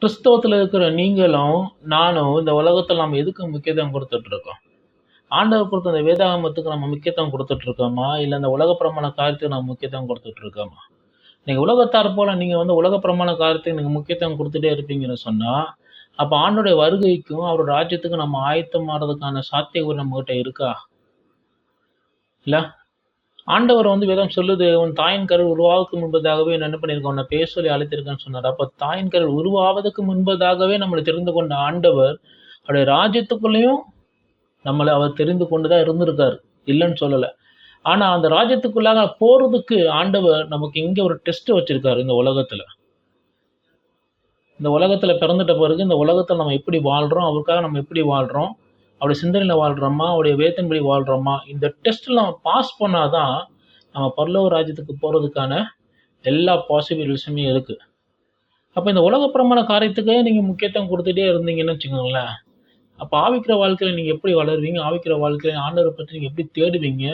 கிறிஸ்தவத்துல இருக்கிற நீங்களும், நானும் இந்த உலகத்துல நம்ம எதுக்கு முக்கியத்துவம் குடுத்துட்டு இருக்கோம்? ஆண்டவர் குடுத்த இந்த வேதாகமத்துக்கு நம்ம முக்கியத்துவம் குடுத்துட்டு இருக்கோமா? இல்ல இந்த உலக பிரமாண காரியத்துக்கு நம்ம முக்கியத்துவம் குடுத்துட்டு இருக்கோமா? நீங்க உலகத்தார் போல நீங்க உலக பிரமாண காரியத்துக்கு நீங்க முக்கியத்துவம் குடுத்துட்டே இருப்பீங்கன்னு சொன்னா, அப்ப ஆண்டவருடைய வருகைக்கும், அவருடைய ராஜ்யத்துக்கும் நம்ம ஆயத்தமாறதுக்கான சாத்தியக்கூறு நம்மகிட்ட இருக்கா? இல்ல. ஆண்டவர் வேதம் சொல்லுது, "உன் தாயின் கரு உருவாவதற்கு முன்பதாகவே நான் என்ன பண்ணியிருக்கேன், உன்னை பேர் சொல்லி அழைத்திருக்கேன்னு" சொன்னாரு. அப்ப தாயின் கரு உருவாவதற்கு முன்பதாகவே நம்மள தெரிந்து கொண்ட ஆண்டவர், அவருடைய ராஜ்யத்துக்குள்ளேயும் நம்மள அவர் தெரிந்து கொண்டு தான் இருந்திருக்காரு. இல்லன்னு சொல்லல. ஆனா அந்த ராஜ்யத்துக்குள்ளாக போறதுக்கு ஆண்டவர் நமக்கு இங்க ஒரு டெஸ்ட் வச்சிருக்காரு இந்த உலகத்துல. இந்த உலகத்துல பிறந்துட்ட பிறகு, இந்த உலகத்துல நம்ம எப்படி வாழ்றோம்? அவருக்காக நம்ம எப்படி வாழ்றோம்? அவருடைய சிந்தனையில வாழ்றோமா? அவருடைய வேதத்தின்படி வாழ்றோமா? இந்த டெஸ்ட்ல நம்ம பாஸ் பண்ணா தான், நம்ம பரலோக ராஜ்யத்துக்கு போறதுக்கான எல்லா பாசிபிலிட்டீஸுமே இருக்கு. அப்ப இந்த உலக பிரமாண காரியத்துக்கே நீங்க முக்கியத்துவம் குடுத்துட்டே இருந்தீங்கன்னு வச்சுக்கோங்களேன், அப்ப ஆவிக்கிற வாழ்க்கையில நீங்க எப்படி வளருவீங்க? ஆவிக்கிற வாழ்க்கையில ஆண்டவர பற்றி நீங்க எப்படி தேடுவீங்க?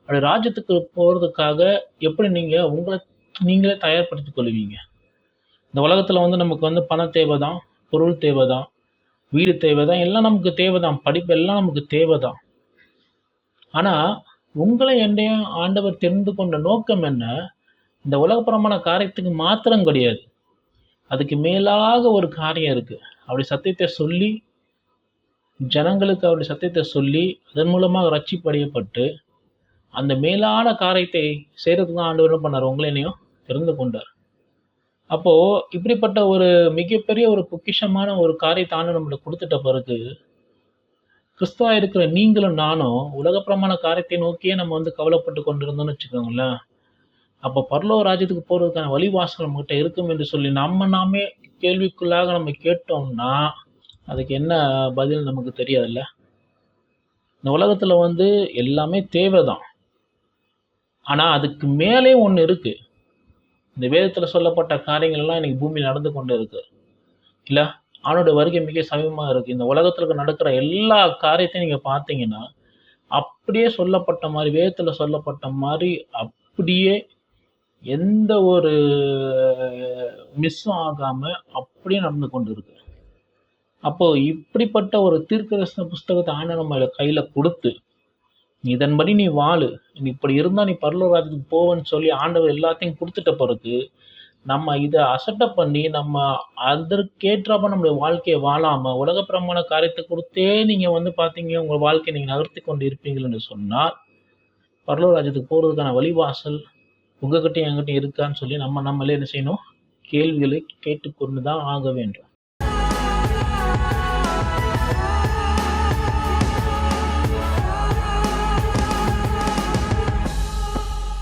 அவருடைய ராஜ்யத்துக்கு போறதுக்காக எப்படி நீங்க உங்கள நீங்களே தயார்படுத்திக் கொள்வீங்க? இந்த உலகத்துல நமக்கு பணம் தேவைதான், பொருள் தேவைதான், வீடு தேவைதான், எல்லாம் நமக்கு தேவைதான். படிப்பு எல்லாம் நமக்கு தேவைதான். ஆனா, உங்கள என்னையும் ஆண்டவர் தெரிந்து கொண்ட நோக்கம் என்ன? இந்த உலகப்புறமான காரியத்துக்கு மாத்திரம் கிடையாது. அதுக்கு மேலாக ஒரு காரியம் இருக்கு. அவருடைய சத்தியத்த சொல்லி, ஜனங்களுக்கு அவருடைய சத்தியத்த சொல்லி, அதன் மூலமாக ரட்சிப்படையப்பட்டு, அந்த மேலான காரியத்தை செய்றதுக்கு தான் ஆண்டவர் என்ன பண்ணாரு? உங்கள என்னையும் தெரிந்து கொண்டார். அப்போ இப்படிப்பட்ட ஒரு மிகப்பெரிய ஒரு பொக்கிஷமான ஒரு காரியத்த ஆண்டவர் நம்மளுக்கு குடுத்துட்ட பிறகு, கிறிஸ்துவா இருக்கிற நீங்களும் நானும் உலக பிரமாண காரியத்தை நோக்கியே நம்ம கவலைப்பட்டுக் கொண்டிருந்தோம்னு வச்சுக்கோங்களேன். அப்ப பரலோக ராஜ்யத்துக்கு போறதுக்கான வழிவாசல் நம்மகிட்ட இருக்கும் என்று சொல்லி நம்ம நாமே கேள்விக்குள்ளாக நம்ம கேட்டோம்னா, அதுக்கு என்ன பதில் நமக்கு தெரியாதுல்ல. இந்த உலகத்துல எல்லாமே தேவைதான். ஆனா அதுக்கு மேலேயும் ஒண்ணு இருக்கு. இந்த வேதத்துல சொல்லப்பட்ட காரியங்கள் எல்லாம் இன்னைக்கு பூமியில நடந்து கொண்டு இருக்கு. இல்ல? ஆண்டவருடைய வருகை மிக சமீபமா இருக்கு. இந்த உலகத்துல நடக்கிற எல்லா காரியத்தையும் நீங்க பார்த்தீங்கன்னா, அப்படியே சொல்லப்பட்ட மாரி, வேதத்துல சொல்லப்பட்ட மாரி அப்படியே எந்த ஒரு மிஸ்ஸும் ஆகாம அப்படியே நடந்து கொண்டு இருக்கு. அப்போ இப்படிப்பட்ட ஒரு தீர்க்கதரிசன புஸ்தகத்த ஆண்டவர் நம்ம கையில குடுத்து, இதன்படி நீ வாழு. நீ இப்படி இருந்தா நீ பரலோக ராஜ்யத்துக்கு போவன்னு சொல்லி ஆண்டவர் எல்லாத்தையும் குடுத்துட்ட பிறகு, நம்ம இத அசட்டை பண்ணி, நம்ம அதற்கேற்றாப்ப நம்முடைய வாழ்க்கைய வாழாம, உலக பிரமாண காரியத்த குடுத்தே நீங்க பார்த்தீங்க, உங்க வாழ்க்கைய நீங்க நகர்த்திக் கொண்டு இருப்பீர்கள் என்று சொன்னால், பரலோக ராஜ்யத்துக்கு போறதுக்கான வழிவாசல் உங்ககிட்டயும் என்கிட்டயும் இருக்கான்னு சொல்லி நம்ம நம்மளே என்ன செய்யணும்? கேள்விகளை கேட்டுக்கொண்டு தான் ஆக வேண்டும்.